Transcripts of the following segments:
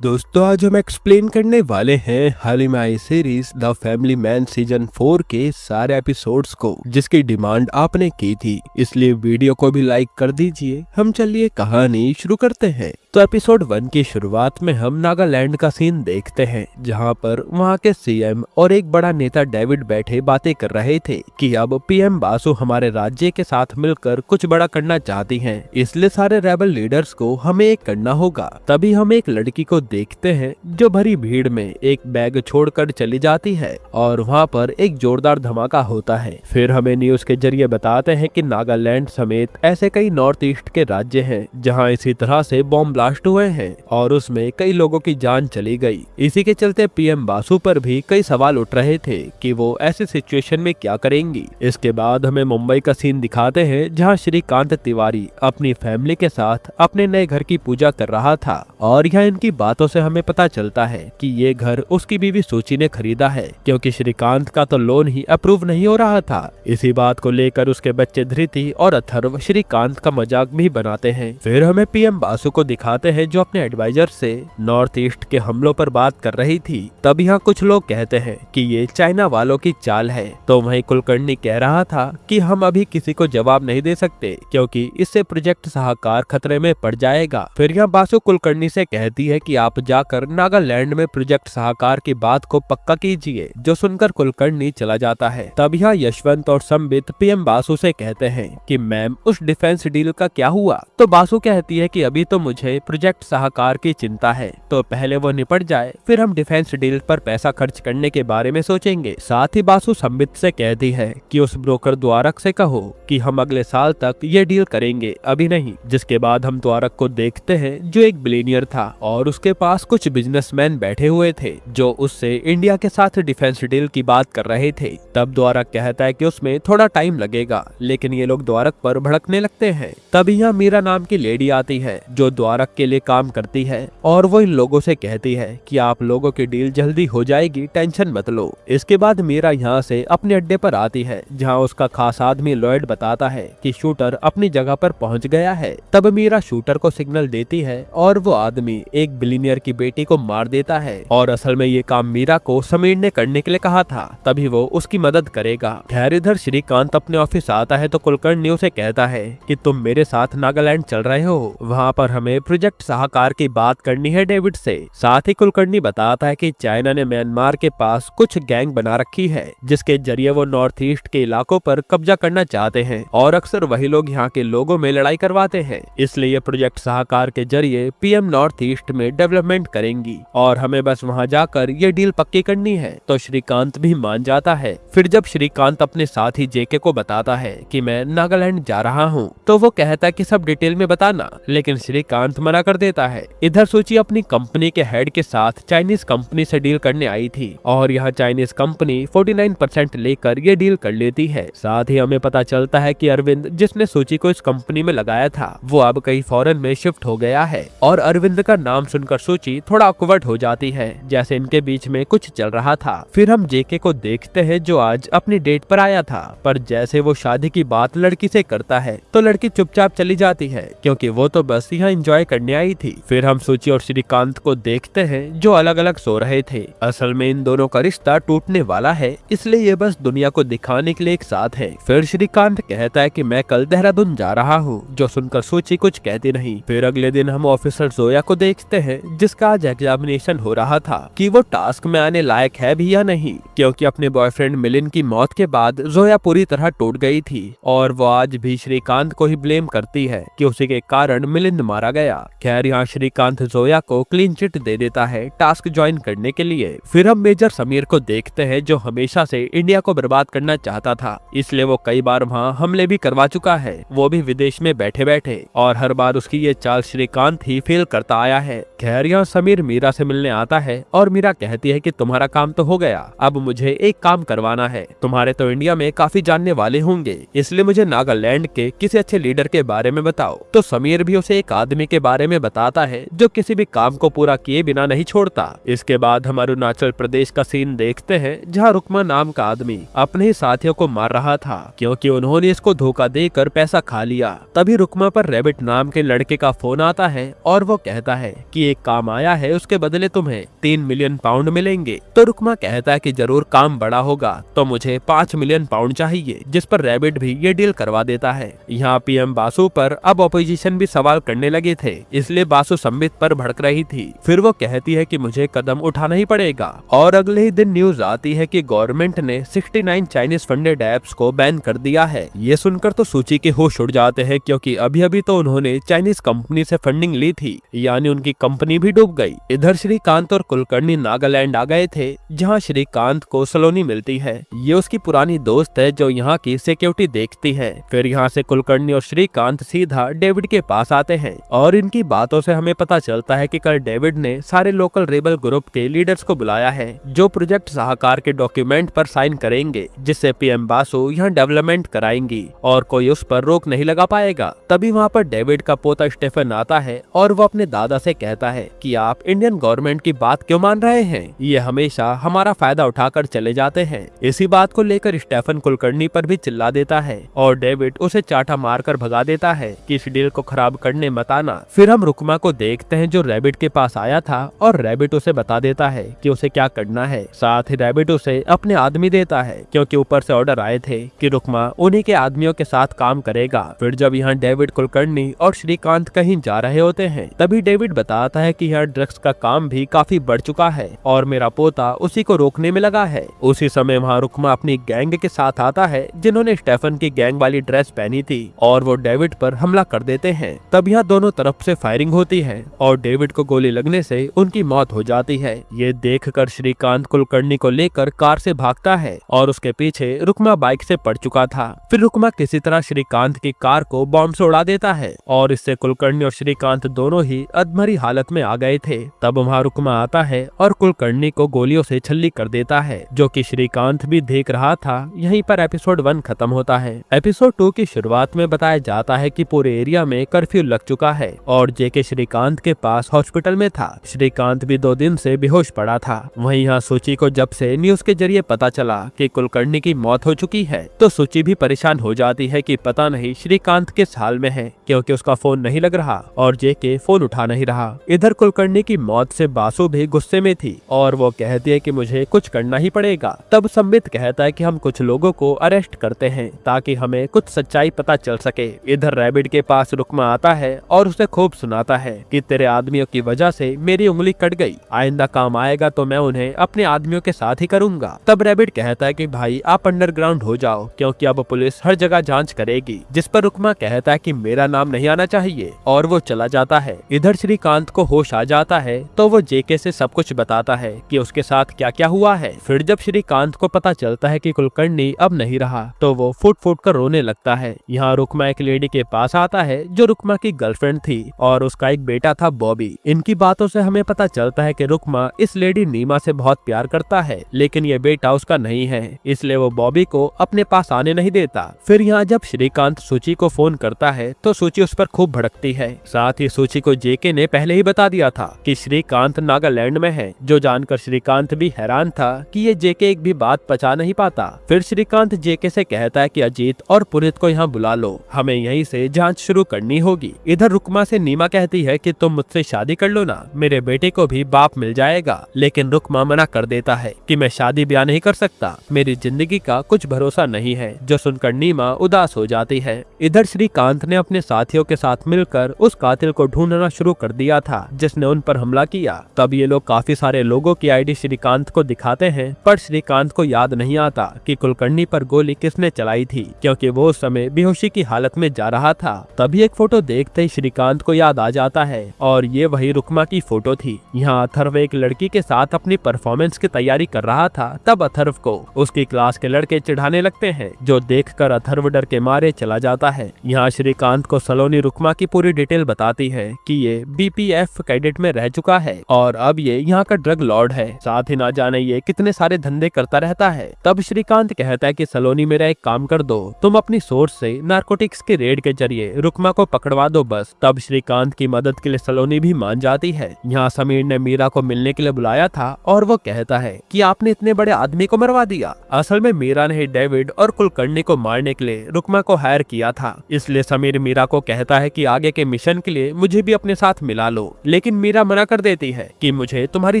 दोस्तों आज हम एक्सप्लेन करने वाले हैं हाल ही में आई series the family man season 4 के सारे एपिसोड्स को, जिसकी डिमांड आपने की थी, इसलिए वीडियो को भी लाइक कर दीजिए। हम चलिए कहानी शुरू करते हैं। तो एपिसोड 1 की शुरुआत में हम नागालैंड का सीन देखते हैं, जहां पर वहां के सीएम और एक बड़ा नेता डेविड बैठे बातें कर रहे थे कि अब पीएम बासु हमारे राज्य के साथ मिलकर कुछ बड़ा करना चाहती हैं, इसलिए सारे रेबल लीडर्स को हमें एक करना होगा। तभी हम एक लड़की को देखते हैं जो भरी भीड़ में एक बैग छोड़कर चली जाती है और वहाँ पर एक जोरदार धमाका होता है। फिर हमें न्यूज के जरिए बताते हैं कि नागालैंड समेत ऐसे कई नॉर्थ ईस्ट के राज्य हैं जहाँ इसी तरह से बॉम्ब ब्लास्ट हुए हैं और उसमें कई लोगों की जान चली गई। इसी के चलते पीएम बासु पर भी कई सवाल उठ रहे थे कि वो ऐसी सिचुएशन में क्या करेंगी। इसके बाद हमें मुंबई का सीन दिखाते हैं जहाँ श्रीकांत तिवारी अपनी फैमिली के साथ अपने नए घर की पूजा कर रहा था और यहाँ इनकी बातों से हमें पता चलता है कि ये घर उसकी बीवी सूची ने खरीदा है, क्योंकि श्रीकांत का तो लोन ही अप्रूव नहीं हो रहा था। इसी बात को लेकर उसके बच्चे धृति और अथर्व श्रीकांत का मजाक भी बनाते हैं। फिर हमें पीएम बासु को दिखाते हैं जो अपने एडवाइजर से नॉर्थ ईस्ट के हमलों पर बात कर रही थी। तब यहाँ कुछ लोग कहते हैं कि ये चाइना वालों की चाल है, तो वहीं कुलकर्णी कह रहा था कि हम अभी किसी को जवाब नहीं दे सकते क्योंकि इससे प्रोजेक्ट सहाकार खतरे में पड़ जाएगा। फिर यहाँ बासु कुलकर्णी से कहती है कि आप जाकर नागालैंड में प्रोजेक्ट सहाकार की बात को पक्का कीजिए, जो सुनकर कुलकर्णी चला जाता है। तब यहाँ यशवंत और संबित पीएम बासु से कहते हैं कि मैम उस डिफेंस डील का क्या हुआ। तो बासु कहती है कि अभी तो मुझे प्रोजेक्ट सहाकार की चिंता है, तो पहले वो निपट जाए फिर हम डिफेंस डील पर पैसा खर्च करने के बारे में सोचेंगे। साथ ही बासु संबित से कहती है कि उस ब्रोकर द्वारक से कहो कि हम अगले साल तक ये डील करेंगे, अभी नहीं। जिसके बाद हम द्वारक को देखते हैं जो एक बिलियनियर था और उसके पास कुछ बिजनेसमैन बैठे हुए थे जो उससे इंडिया के साथ डिफेंस डील की बात कर रहे थे। तब द्वारक कहता है कि उसमें थोड़ा टाइम लगेगा, लेकिन ये लोग द्वारक पर भड़कने लगते हैं। तब यहाँ मीरा नाम की लेडी आती है जो द्वारक के लिए काम करती है और वो इन लोगों से कहती है कि आप लोगों की डील जल्दी हो जाएगी, टेंशन मत लो। इसके बाद मीरा यहाँ से अपने अड्डे पर आती है जहाँ उसका खास आदमी लॉयड बताता है कि शूटर अपनी जगह पर पहुँच गया है। तब मीरा शूटर को सिग्नल देती है और वो आदमी एक बिलियनियर की बेटी को मार देता है और असल में ये काम मीरा को समीर ने करने के लिए कहा था, तभी वो उसकी मदद करेगा। खैर इधर श्रीकांत अपने ऑफिस आता है तो कुलकर्णी उसे कहता है कि तुम मेरे साथ नागालैंड चल रहे हो, वहाँ पर हमें प्रोजेक्ट सहाकार की बात करनी है डेविड से। साथ ही कुलकर्णी बताता है कि चाइना ने म्यांमार के पास कुछ गैंग बना रखी है जिसके जरिए वो नॉर्थ ईस्ट के इलाकों पर कब्जा करना चाहते हैं और अक्सर वही लोग यहाँ के लोगों में लड़ाई करवाते हैं। इसलिए प्रोजेक्ट सहाकार के जरिए पीएम नॉर्थ ईस्ट में डेवलपमेंट करेंगी और हमें बस वहां जाकर ये डील पक्की करनी है। तो श्रीकांत भी मान जाता है। फिर जब श्रीकांत अपने साथी जेके को बताता है कि मैं नागालैंड जा रहा हूँ, तो वो कहता है कि सब डिटेल में बताना, लेकिन श्रीकांत मना कर देता है। इधर सूची अपनी कंपनी के हेड के साथ चाइनीज कंपनी से डील करने आई थी और यहाँ चाइनीज कंपनी 49% लेकर ये डील कर लेती है। साथ ही हमें पता चलता है कि अरविंद जिसने सूची को इस कंपनी में लगाया था वो अब कहीं फॉरेन में शिफ्ट हो गया है और अरविंद का नाम सुनकर सूची थोड़ा ऑकवर्ड हो जाती है, जैसे इनके बीच में कुछ चल रहा था। फिर हम जेके को देखते हैं जो आज अपनी डेट पर आया था, पर जैसे वो शादी की बात लड़की से करता है तो लड़की चुपचाप चली जाती है क्योंकि वो तो बस यहाँ एंजॉय करने आई थी। फिर हम सूची और श्रीकांत को देखते हैं जो अलग अलग सो रहे थे। असल में इन दोनों का रिश्ता टूटने वाला है, इसलिए ये बस दुनिया को दिखाने के लिए एक साथ है। फिर श्रीकांत कहता है कि मैं कल देहरादून जा रहा हूँ, जो सुनकर सूची कुछ कहती नहीं। फिर अगले दिन हम ऑफिसर जोया को देखते हैं जिसका आज एग्जामिनेशन हो रहा था कि वो टास्क में आने लायक है भी या नहीं, क्योंकि अपने बॉयफ्रेंड मिलिंद की मौत के बाद जोया पूरी तरह टूट गई थी और वो आज भी श्रीकांत को ही ब्लेम करती है कि उसी के कारण मिलिंद मारा गया। खैर यहाँ श्रीकांत जोया को क्लीन चिट दे देता है टास्क ज्वाइन करने के लिए। फिर हम मेजर समीर को देखते हैं जो हमेशा से इंडिया को बर्बाद करना चाहता था, इसलिए वो कई बार वहाँ हमले भी करवा चुका है, वो भी विदेश में बैठे बैठे, और हर बार उसकी ये चाल श्रीकांत ही फेल करता आया है। खैर यहाँ समीर मीरा से मिलने आता है और मीरा कहती है कि तुम्हारा काम तो हो गया, अब मुझे एक काम करवाना है। तुम्हारे तो इंडिया में काफी जानने वाले होंगे, इसलिए मुझे नागालैंड के किसी अच्छे लीडर के बारे में बताओ। तो समीर भी उसे एक आदमी के बारे बारे में बताता है जो किसी भी काम को पूरा किए बिना नहीं छोड़ता। इसके बाद हम अरुणाचल प्रदेश का सीन देखते हैं जहाँ रुकमा नाम का आदमी अपने ही साथियों को मार रहा था क्योंकि उन्होंने इसको धोखा देकर पैसा खा लिया। तभी रुकमा पर रैबिट नाम के लड़के का फोन आता है और वो कहता है कि एक काम आया है, उसके बदले तुम्हें 3 मिलियन पाउंड मिलेंगे। तो रुकमा कहता है कि जरूर काम बड़ा होगा तो मुझे 5 मिलियन पाउंड चाहिए, जिस पर रैबिट भी ये डील करवा देता है। यहाँ पीएम बासु पर अब ऑपोजिशन भी सवाल करने लगे थे, इसलिए बासु संबित पर भड़क रही थी। फिर वो कहती है कि मुझे कदम उठाना ही पड़ेगा और अगले ही दिन न्यूज आती है कि गवर्नमेंट ने 69 चाइनीज फंडेड एप्स को बैन कर दिया है। ये सुनकर तो सूची के होश उड़ जाते हैं क्योंकि अभी अभी तो उन्होंने चाइनीज कंपनी से फंडिंग ली थी, यानी उनकी कंपनी भी डूब गई। इधर श्रीकांत और कुलकर्णी नागालैंड आ गए थे जहाँ श्रीकांत को सलोनी मिलती है। ये उसकी पुरानी दोस्त है जो यहाँ की सिक्योरिटी देखती है। फिर यहाँ से कुलकर्णी और श्रीकांत सीधा डेविड के पास आते हैं और इनकी बातों से हमें पता चलता है कि कल डेविड ने सारे लोकल रेबल ग्रुप के लीडर्स को बुलाया है जो प्रोजेक्ट साहकार के डॉक्यूमेंट पर साइन करेंगे, जिससे पीएम बासु यहाँ डेवलपमेंट कराएंगी और कोई उस पर रोक नहीं लगा पाएगा। तभी वहाँ पर डेविड का पोता स्टेफन आता है और वो अपने दादा से कहता है कि आप इंडियन गवर्नमेंट की बात क्यों मान रहे हैं, ये हमेशा हमारा फायदा उठाकर चले जाते हैं। इसी बात को लेकर स्टेफन कुलकर्णी पर भी चिल्ला देता है और डेविड उसे चाटा मारकर भगा देता है कि इस डील को खराब करने मत आना। फिर हम रुकमा को देखते हैं जो रैबिट के पास आया था और रैबिट उसे बता देता है कि उसे क्या करना है। साथ ही रैबिट उसे अपने आदमी देता है क्योंकि ऊपर से ऑर्डर आए थे कि रुकमा उन्हीं के आदमियों के साथ काम करेगा। फिर जब यहाँ डेविड कुलकर्णी और श्रीकांत कहीं जा रहे होते हैं तभी डेविड बताता है कि यहाँ ड्रग्स का काम भी काफी बढ़ चुका है और मेरा पोता उसी को रोकने में लगा है। उसी समय वहाँ रुकमा अपनी गैंग के साथ आता है जिन्होंने स्टेफन की गैंग वाली ड्रेस पहनी थी और वो डेविड पर हमला कर देते हैं। तब यहाँ दोनों तरफ से फायरिंग होती है और डेविड को गोली लगने से उनकी मौत हो जाती है। ये देखकर श्रीकांत कुलकर्णी को लेकर कार से भागता है और उसके पीछे रुकमा बाइक से पड़ चुका था। फिर रुकमा किसी तरह श्रीकांत की कार को बॉम्ब से उड़ा देता है और इससे कुलकर्णी और श्रीकांत दोनों ही अधमरी हालत में आ गए थे। तब वहाँ रुकमा आता है और कुलकर्णी को गोलियों से छल्ली कर देता है, जो कि श्रीकांत भी देख रहा था। यहीं पर एपिसोड 1 खत्म होता है। एपिसोड 2 की शुरुआत में बताया जाता है कि पूरे एरिया में कर्फ्यू लग चुका है और जेके श्रीकांत के पास हॉस्पिटल में था। श्रीकांत भी 2 दिन से बेहोश पड़ा था। वहीं यहाँ सूची को जब से न्यूज के जरिए पता चला कि कुलकर्णी की मौत हो चुकी है तो सूची भी परेशान हो जाती है कि पता नहीं श्रीकांत किस हाल में है क्योंकि उसका फोन नहीं लग रहा और जेके फोन उठा नहीं रहा। इधर कुलकर्णी की मौत से बासु भी गुस्से में थी और वो कहती है कि मुझे कुछ करना ही पड़ेगा। तब संबित कहता है कि हम कुछ लोगों को अरेस्ट करते हैं ताकि हमें कुछ सच्चाई पता चल सके। इधर रैबिट के पास रुकमा आता है और उसे खूब सुनाता है कि तेरे आदमियों की वजह से मेरी उंगली कट गई, आइंदा काम आएगा तो मैं उन्हें अपने आदमियों के साथ ही करूंगा। तब रैबिट कहता है कि भाई आप अंडरग्राउंड हो जाओ क्योंकि अब पुलिस हर जगह जांच करेगी, जिस पर रुकमा कहता है कि मेरा नाम नहीं आना चाहिए और वो चला जाता है। इधर श्रीकांत को होश आ जाता है तो वो जेके से सब कुछ बताता है कि उसके साथ क्या क्या हुआ है। फिर जब श्रीकांत को पता चलता है कि कुलकर्णी अब नहीं रहा तो वो फुट फुट कर रोने लगता है। यहाँ रुकमा एक लेडी के पास आता है जो रुकमा की गर्लफ्रेंड थी और उसका एक बेटा था बॉबी। इनकी बातों से हमें पता चलता है कि रुकमा इस लेडी नीमा से बहुत प्यार करता है, लेकिन ये बेटा उसका नहीं है, इसलिए वो बॉबी को अपने पास आने नहीं देता। फिर यहाँ जब श्रीकांत सूची को फोन करता है तो सूची उस पर खूब भड़कती है। साथ ही सूची को जेके ने पहले ही बता दिया था कि श्रीकांत नागालैंड में है, जो जानकर श्रीकांत भी हैरान था कि ये जेके एक भी बात पचा नहीं पाता। फिर श्रीकांत जेके से कहता है कि अजीत और पुनित को यहाँ बुला लो, हमें यहीं से जांच शुरू करनी होगी। इधर रुकमा से नीमा कहती है कि तुम मुझसे शादी कर लो ना, मेरे बेटे को भी बाप मिल जाएगा, लेकिन रुकमा मना कर देता है कि मैं शादी ब्याह नहीं कर सकता, मेरी जिंदगी का कुछ भरोसा नहीं है, जो सुनकर नीमा उदास हो जाती है। इधर श्रीकांत ने अपने साथियों के साथ मिलकर उस कातिल को ढूंढना शुरू कर दिया था जिसने उन पर हमला किया। तब ये लोग काफी सारे लोगों की आईडी श्रीकांत को दिखाते हैं, पर श्रीकांत को याद नहीं आता कि कुलकर्णी पर गोली किसने चलाई थी क्योंकि वो उस समय बेहोशी की हालत में जा रहा था। तभी एक फोटो देखते ही श्रीकांत को याद आ जाता है और ये वही रुकमा की फोटो थी। यहाँ अथर्व एक लड़की के साथ अपनी परफॉर्मेंस की तैयारी कर रहा था। तब अथर्व को उसकी क्लास के लड़के चिढ़ाने लगते हैं, जो देखकर अथर्व डर के मारे चला जाता है। यहाँ श्रीकांत को सलोनी रुकमा की पूरी डिटेल बताती है कि ये बीपीएफ कैडेट में रह चुका है और अब ये यहाँ का ड्रग लॉर्ड है, साथ ही ना जाने ये कितने सारे धंधे करता रहता है। तब श्रीकांत कहता है कि सलोनी मेरा एक काम कर दो, तुम अपनी सोर्स से नारकोटिक्स के रेड के जरिए रुकमा को पकड़वा दो बस। तब श्रीकांत की मदद के लिए सलोनी भी मान जाती है। यहाँ समीर ने मीरा को मिलने के लिए बुलाया था और वो कहता है कि आपने इतने बड़े आदमी को मरवा दिया। असल में मीरा ने डेविड और कुलकर्णी को मारने के लिए रुकमा को हायर किया था, इसलिए समीर मीरा को कहता है कि आगे के मिशन के लिए मुझे भी अपने साथ मिला लो, लेकिन मीरा मना कर देती है कि मुझे तुम्हारी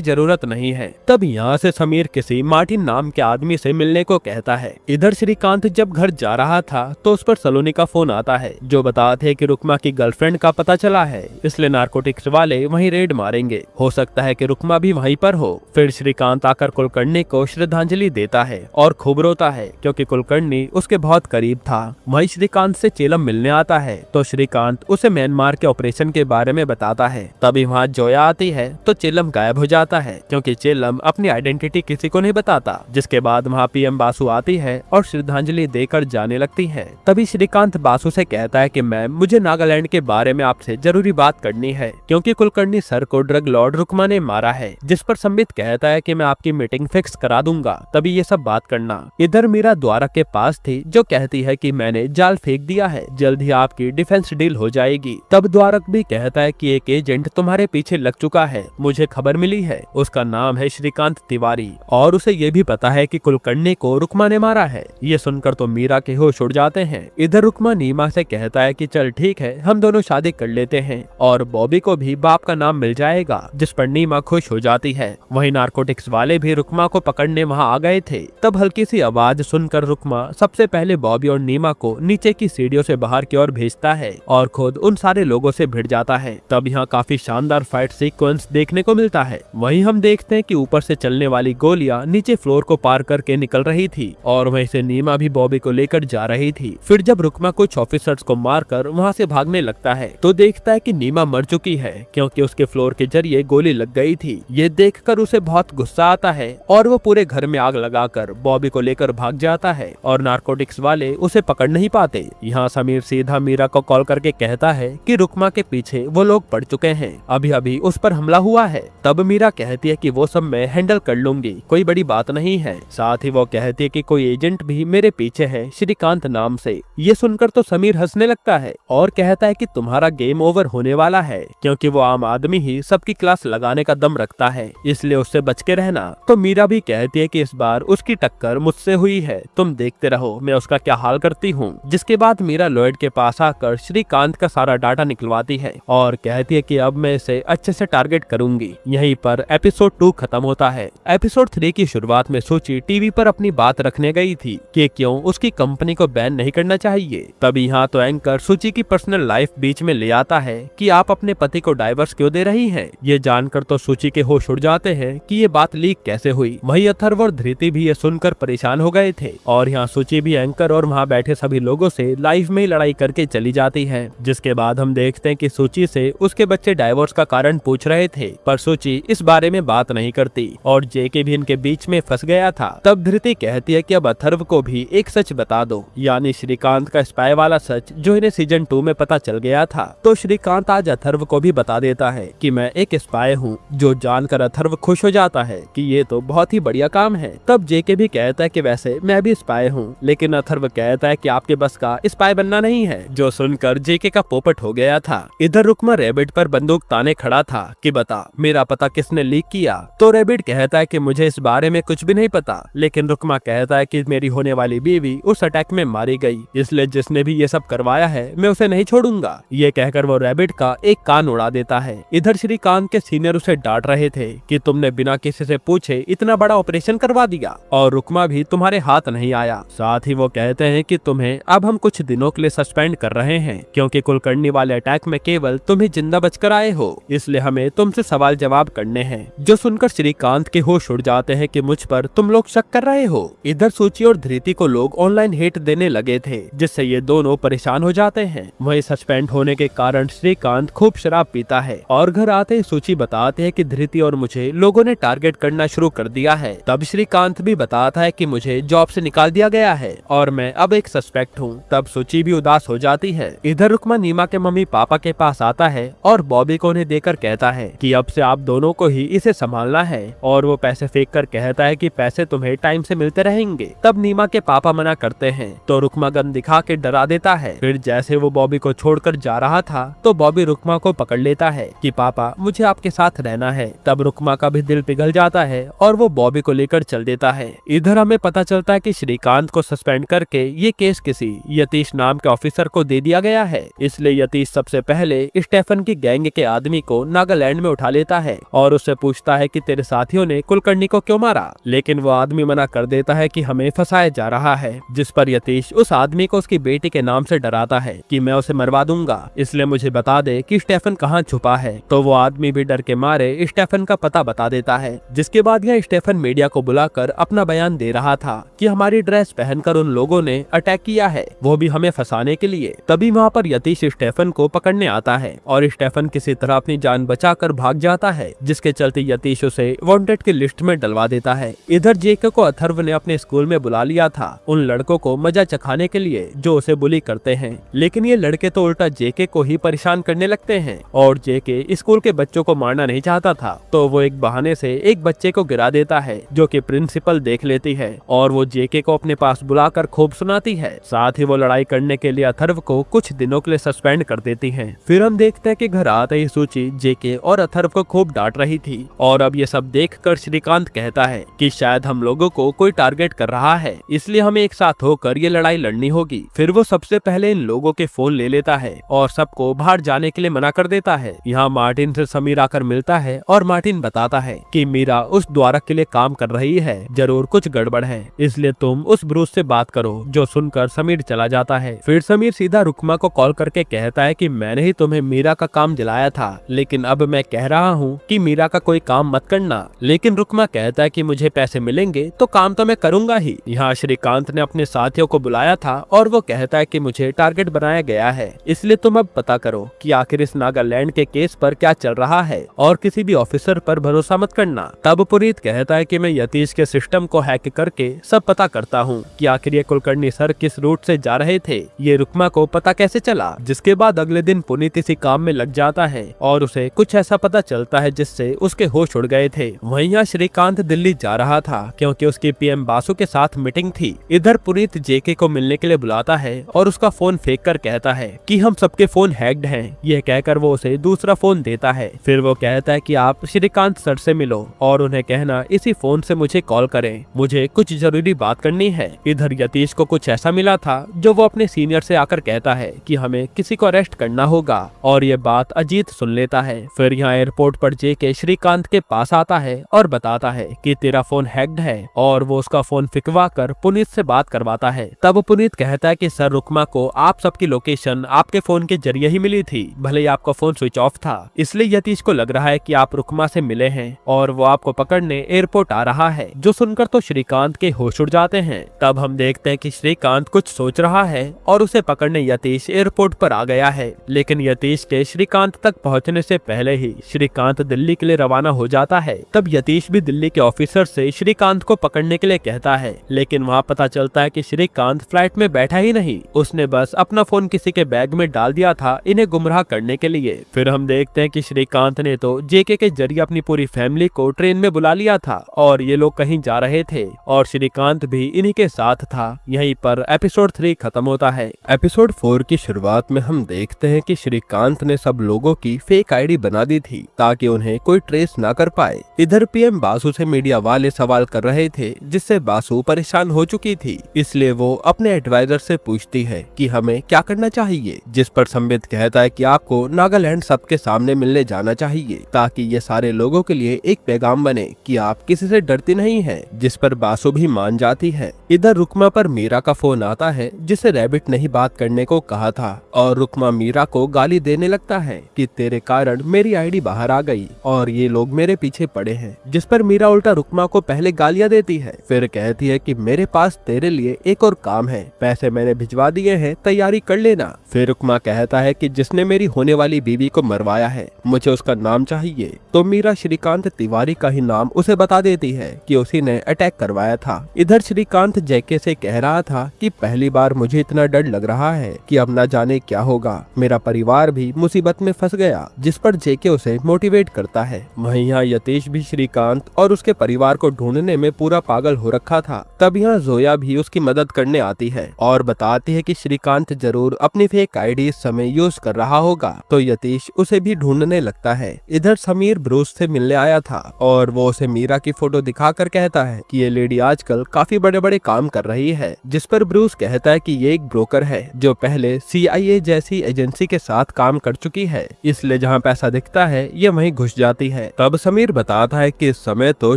जरूरत नहीं है। तब यहाँ से समीर किसी मार्टिन नाम के आदमी से मिलने को कहता है। इधर श्रीकांत जब घर जा रहा था तो उस पर सलोनी का फोन आता है जो बताते हैं कि रुकमा की गर्लफ्रेंड का पता चला है, इसलिए नारकोटिक्स वाले वहीं रेड मारेंगे। हो सकता है कि रुकमा भी वहीं पर हो। फिर श्रीकांत आकर कुलकर्णी को श्रद्धांजलि देता है और खूब रोता है क्योंकि कुलकर्णी उसके बहुत करीब था। वहीं श्रीकांत से चेलम मिलने आता है तो श्रीकांत उसे म्यांमार के ऑपरेशन के बारे में बताता है। तभी वहाँ जोया आती है तो चेलम गायब हो जाता है क्योंकि चेलम अपनी आइडेंटिटी किसी को नहीं बताता। जिसके बाद वहाँ पीएम बासु आती है और श्रद्धांजलि देकर जाने लगती है। तभी श्रीकांत बासु से कहता है कि मैम, मुझे नागालैंड के बारे में आपसे जरूरी बात करनी है क्योंकि कुलकर्णी सर को ड्रग लॉर्ड रुकमा ने मारा है। जिस पर संबित कहता है कि मैं आपकी मीटिंग फिक्स करा दूंगा, तभी ये सब बात करना। इधर मीरा द्वारा के पास थी जो कहती है कि मैंने जाल फेंक दिया है, जल्द ही आपकी डिफेंस डील हो जाएगी। तब द्वारक भी कहता है कि एक एजेंट तुम्हारे पीछे लग चुका है, मुझे खबर मिली है, उसका नाम है श्रीकांत तिवारी और उसे ये भी पता है कि कुलकर्णी को रुकमा ने मारा है। ये सुनकर तो मीरा के होश उड़ जाते हैं। इधर रुकमा नीमा से कहता है कि चल ठीक है, हम दोनों शादी कर लेते हैं और बॉबी को भी बाप का नाम मिल जाएगा, जिस पर नीमा खुश हो जाती है। वहीं नारकोटिक्स वाले भी रुकमा को पकड़ने वहां आ गए थे। तब हल्की सी आवाज सुनकर रुकमा सबसे पहले बॉबी और नीमा को नीचे की सीढ़ियों से बाहर की ओर भेजता है और खुद उन सारे लोगों से भिड़ जाता है। तब यहाँ काफी शानदार फाइट सीक्वेंस देखने को मिलता है। वहीं हम देखते हैं कि ऊपर से चलने वाली गोलियां नीचे फ्लोर को पार करके निकल रही थी और वहीं से नीमा भी बॉबी को लेकर जा रही थी। फिर जब रुकमा कुछ ऑफिसर्स को मारकर वहां से भागने लगता है तो देखता है कि नीमा मर चुकी है क्योंकि उसके फ्लोर के जरिए गोली लग गई थी। ये देखकर उसे बहुत गुस्सा आता है और वो पूरे घर में आग लगाकर बॉबी को लेकर भाग जाता है और नारकोटिक्स वाले उसे पकड़ नहीं पाते। यहाँ समीर सीधा मीरा को कॉल करके कहता है कि रुकमा के पीछे वो लोग पड़ चुके हैं, अभी अभी उस पर हमला हुआ है। तब मीरा कहती है कि वो सब मैं हैंडल कर लूंगी, कोई बड़ी बात नहीं है। साथ ही वो कहती है कि कोई एजेंट भी मेरे पीछे है श्रीकांत नाम से। ये सुनकर तो समीर हंसने लगता है और कहता है कि तुम्हारा गेम ओवर होने वाला है क्योंकि वो आम आदमी ही सबकी क्लास लगाने का दम रखता है, इसलिए उससे बच के रहना। तो मीरा भी कहती है कि इस बार उसकी टक्कर मुझसे हुई है, तुम देखते रहो मैं उसका क्या हाल करती हूँ। जिसके बाद मीरा लॉयड के पास आकर श्रीकांत का सारा डाटा निकलवाती है और कहती है कि अब मैं इसे अच्छे से टारगेट करूंगी। यहीं पर एपिसोड 2 खत्म होता है। एपिसोड 3 की शुरुआत में सूची टीवी पर अपनी बात रखने गई थी कि क्यों उसकी कंपनी को बैन नहीं करना चाहिए। तब यहाँ तो एंकर सूची की पर्सनल लाइफ बीच में ले आता है कि आप अपने पति को डाइवर्स क्यों दे रही हैं। ये जानकर तो सूची के होश उड़ जाते हैं कि ये बात लीक कैसे हुई। वहीं अथर्व और धृति भी ये सुनकर परेशान हो गए थे और यहाँ सूची भी एंकर और वहाँ बैठे सभी लोगों से लाइव में ही लड़ाई करके चली जाती है। जिसके बाद हम देखते हैं कि सूची से उसके बच्चे डाइवोर्स का कारण पूछ रहे थे पर सूची इस बारे में बात नहीं करती और जेके भी इनके बीच में फंस गया था। तब धृति कहती है कि अब अथर्व को भी एक सच बता दो, यानी श्रीकांत का स्पाई वाला सच जो इन्हें सीजन 2 में पता चल गया था। तो श्रीकांत आज अथर्व को भी बता देता है कि मैं एक स्पाई हूँ, जो जानकर अथर्व खुश हो जाता है कि ये तो बहुत ही बढ़िया काम है। तब जेके भी कहता है कि वैसे मैं भी स्पाई हूँ, लेकिन अथर्व कहता है कि आपके बस का स्पाई बनना नहीं है, जो सुनकर जेके का पोपट हो गया था। इधर रुकमा रैबिट पर बंदूक ताने खड़ा था कि बता मेरा पता किसने लीक किया। तो रैबिट कहता है कि मुझे इस बारे में कुछ भी नहीं पता, लेकिन रुकमा कहता है कि मेरी होने वाली बीवी उस अटैक में मारी गई, इसलिए जिसने भी ये सब करवाया है मैं उसे नहीं छोड़ूंगा। ये कहकर वो रैबिट का एक कान उड़ा देता है। इधर श्रीकांत के सीनियर उसे डांट रहे थे कि तुमने बिना किसी से पूछे इतना बड़ा ऑपरेशन करवा दिया और रुकमा भी तुम्हारे हाथ नहीं आया। साथ ही वो कहते हैं कि तुम्हें अब हम कुछ दिनों के लिए सस्पेंड कर रहे हैं क्योंकि कुलकर्णी वाले अटैक में केवल तुम्हें जिंदा बचकर आए हो, इसलिए हमें तुमसे सवाल जवाब करने हैं। जो सुनकर श्रीकांत के होश उड़ जाते हैं कि मुझ पर तुम लोग शक कर रहे हो। इधर सूची और धृति को लोग ऑनलाइन हेट देने लगे थे, जिससे ये दोनों परेशान हो जाते हैं। वहीं सस्पेंड होने के कारण श्रीकांत खूब शराब पीता है और घर आते ही सूची बताते हैं कि धृति और मुझे लोगों ने टारगेट करना शुरू कर दिया है। तब श्रीकांत भी बताता है कि मुझे जॉब से निकाल दिया गया है और मैं अब एक सस्पेक्ट हूँ। तब सूची भी उदास हो जाती है। इधर रुकमा नीमा के मम्मी पापा के पास आता है और बॉबी को उन्हें देकर कहता है कि अब से आप दोनों को ही इसे संभालना है और वो पैसे फेंक कर कहता है कि पैसे तुम्हें टाइम से मिलते रहेंगे। तब नीमा के पापा मना करते हैं तो रुकमा गन दिखा के डरा देता है। फिर जैसे वो बॉबी को छोड़कर जा रहा था तो बॉबी रुकमा को पकड़ लेता है कि पापा मुझे आपके साथ रहना है। तब रुकमा का भी दिल पिघल जाता है और वो बॉबी को लेकर चल देता है। इधर हमें पता चलता है कि श्रीकांत को सस्पेंड करके ये केस किसी यतीश नाम के ऑफिसर को दे दिया गया है। इसलिए यतीश सबसे पहले स्टेफन की गैंग के आदमी को नागालैंड में उठा लेता है और उससे पूछता है कि तेरे साथियों ने कुलकर्णी को क्यों मारा, लेकिन वो आदमी मना कर देता है कि हमें फंसाया जा रहा है। जिस पर यतीश उस आदमी को उसकी बेटी के नाम से डराता है कि मैं उसे मरवा दूंगा, इसलिए मुझे बता दे कि स्टेफन कहाँ छुपा है। तो वो आदमी भी डर के मारे स्टेफन का पता बता देता है। जिसके बाद यह स्टेफन मीडिया को बुलाकर अपना बयान दे रहा था कि हमारी ड्रेस पहनकर उन लोगों ने अटैक किया है, वो भी हमें फंसाने के लिए। तभी वहाँ पर यतीश स्टेफन को पकड़ने आता है और स्टेफन किसी तरह अपनी जान बचाकर भाग जाता है, जिसके चलते यतीश उसे वांटेड की लिस्ट में डलवा देता है। इधर जेके को अथर्व ने अपने स्कूल में बुला लिया था उन लड़कों को मजा चखाने के लिए जो उसे बुली करते हैं, लेकिन ये लड़के तो उल्टा जेके को ही परेशान करने लगते हैं और जेके स्कूल के बच्चों को मारना नहीं चाहता था, तो वो एक बहाने से एक बच्चे को गिरा देता है जो कि प्रिंसिपल देख लेती है और वो जेके को अपने पास बुलाकर खूब सुनाती है। साथ ही वो लड़ाई करने के लिए अथर्व को कुछ दिनों के लिए सस्पेंड कर देती है। फिर हम देखते हैं कि घर आते ही सूची जेके और अथर्व को खूब डांट रही थी और अब ये सब देखकर श्रीकांत कहता है कि शायद हम लोगों को कोई टारगेट कर रहा है, इसलिए हमें एक साथ होकर ये लड़ाई लड़नी होगी। फिर वो सबसे पहले इन लोगों के फोन ले लेता है और सबको बाहर जाने के लिए मना कर देता है। यहाँ मार्टिन से समीर आकर मिलता है और मार्टिन बताता है कि मीरा उस द्वारक के लिए काम कर रही है, जरूर कुछ गड़बड़ है, इसलिए तुम उस ब्रूस से बात करो। जो सुनकर समीर चला जाता है। फिर समीर सीधा रुकमा को कॉल करके कहता है कि मैंने ही तुम्हें मीरा का काम दिलाया था, लेकिन अब मैं कह रहा हूँ कि मीरा का कोई काम मत करना। लेकिन रुकमा कहता है कि मुझे पैसे मिलेंगे तो काम तो मैं करूंगा ही। यहाँ श्रीकांत ने अपने साथियों को बुलाया था और वो कहता है कि मुझे टारगेट बनाया गया है, इसलिए तुम अब पता करो कि आखिर इस नागालैंड के केस पर क्या चल रहा है और किसी भी ऑफिसर पर भरोसा मत करना। तब पुनीत कहता है कि मैं यतीश के सिस्टम को हैक करके सब पता करता हूँ कि आखिर ये कुलकर्णी सर किस रूट से जा रहे थे, ये रुकमा को पता कैसे चला। जिसके बाद अगले दिन पुनीत इसी काम में लग जाता है और उसे कुछ ऐसा पता चलता है जिससे उसके होश उड़ गए थे। वहीं यहाँ श्रीकांत दिल्ली जा रहा था क्योंकि उसकी पीएम बासु के साथ मीटिंग थी। इधर पुनीत जेके को मिलने के लिए बुलाता है और उसका फोन फेंक कर कहता है कि हम सबके फोन हैक्ड हैं। यह कहकर वो उसे दूसरा फोन देता है। फिर वो कहता है कि आप श्रीकांत सर से मिलो और उन्हें कहना इसी फोन से मुझे कॉल करें, मुझे कुछ जरूरी बात करनी है। इधर यतीश को कुछ ऐसा मिला था जो वो अपने सीनियर से आकर कहता है कि हमें किसी को अरेस्ट करना होगा और ये बात अजीत सुन लेता है। फिर यहाँ एयरपोर्ट पर जेके श्रीकांत के पास आता है और बताता है कि तेरा फोन हैक्ड है और वो उसका फोन फिकवा कर पुनीत से बात करवाता है। तब पुनीत कहता है कि सर रुकमा को आप सबकी लोकेशन आपके फोन के जरिए ही मिली थी, भले ही आपका फोन स्विच ऑफ था, इसलिए यतीश को लग रहा है कि आप रुकमा से मिले हैं और वो आपको पकड़ने एयरपोर्ट आ रहा है। जो सुनकर तो श्रीकांत के होश उड़ जाते हैं। तब हम देखते हैं कि श्रीकांत कुछ सोच रहा है और उसे पकड़ने यतीश एयरपोर्ट पर आ गया है, लेकिन यतीश के श्रीकांत तक पहुंचने से पहले ही श्रीकांत दिल्ली के लिए रवाना हो जाता है। तब यतीश भी दिल्ली के ऑफिसर से श्रीकांत को पकड़ने के लिए कहता है, लेकिन वहाँ पता चलता है कि श्रीकांत फ्लाइट में बैठा ही नहीं, उसने बस अपना फोन किसी के बैग में डाल दिया था इन्हें गुमराह करने के लिए। फिर हम देखते हैं कि श्रीकांत ने तो जेके के जरिए अपनी पूरी फैमिली को ट्रेन में बुला लिया था और ये लोग कहीं जा रहे थे और श्रीकांत भी इन्हीं के साथ था। यहीं पर एपिसोड 3 खत्म होता है। एपिसोड 4 की शुरुआत में हम देखते हैं कि श्रीकांत ने सब लोगों की फेक आईडी बना दी थी ताकि उन्हें कोई ट्रेस ना कर पाए। इधर पीएम बासु से मीडिया वाले सवाल कर रहे थे जिससे बासु परेशान हो चुकी थी, इसलिए वो अपने एडवाइजर से पूछती है कि हमें क्या करना चाहिए। जिस पर संबित कहता है कि आपको नागालैंड सबके सामने मिलने जाना चाहिए ताकि ये सारे लोगों के लिए एक पैगाम बने कि आप किसी से डरती नहीं है। जिस पर बासु भी मान जाती है। इधर रुकमा पर मीरा का फोन आता है जिसे रैबिट ने ही बात करने को कहा था और रुकमा मीरा को गाली देने लगता है कि तेरे कारण मेरी आईडी बाहर आ गई और ये लोग मेरे पीछे पड़े हैं। जिस पर मीरा उल्टा रुकमा को पहले गालियां देती है, फिर कहती है कि मेरे पास तेरे लिए एक और काम है, पैसे मैंने भिजवा दिए हैं, तैयारी कर लेना। फिर रुकमा कहता है कि जिसने मेरी होने वाली बीवी को मरवाया है मुझे उसका नाम चाहिए। तो मीरा श्रीकांत तिवारी का ही नाम उसे बता देती है कि उसी ने अटैक करवाया था। इधर श्रीकांत जेके से कह रहा था कि पहली बार मुझे इतना डर लग रहा है कि अब ना जाने क्या होगा, मेरा परिवार भी मुसीबत में फंस गया। जिस पर जेके उसे मोटिवेट करता है। वहीं यहाँ यतीश भी श्रीकांत और उसके परिवार को ढूंढने में पूरा पागल हो रखा था। तब यहाँ जोया भी उसकी मदद करने आती है और बताती है कि श्रीकांत जरूर अपनी फेक आईडी इस समय यूज ब्रूस कर रहा होगा तो यतीश उसे भी ढूंढने लगता है। इधर समीर ब्रूस से मिलने आया था और वो उसे मीरा की फोटो दिखाकर कहता है कि ये लेडी आजकल काफी बड़े बड़े काम कर रही है, जिस पर ब्रूस कहता है कि ये एक ब्रोकर है जो पहले CIA जैसी एजेंसी के साथ काम कर चुकी है, इसलिए जहाँ पैसा दिखता है ये वहीं घुस जाती है। तब समीर बताता है कि इस समय तो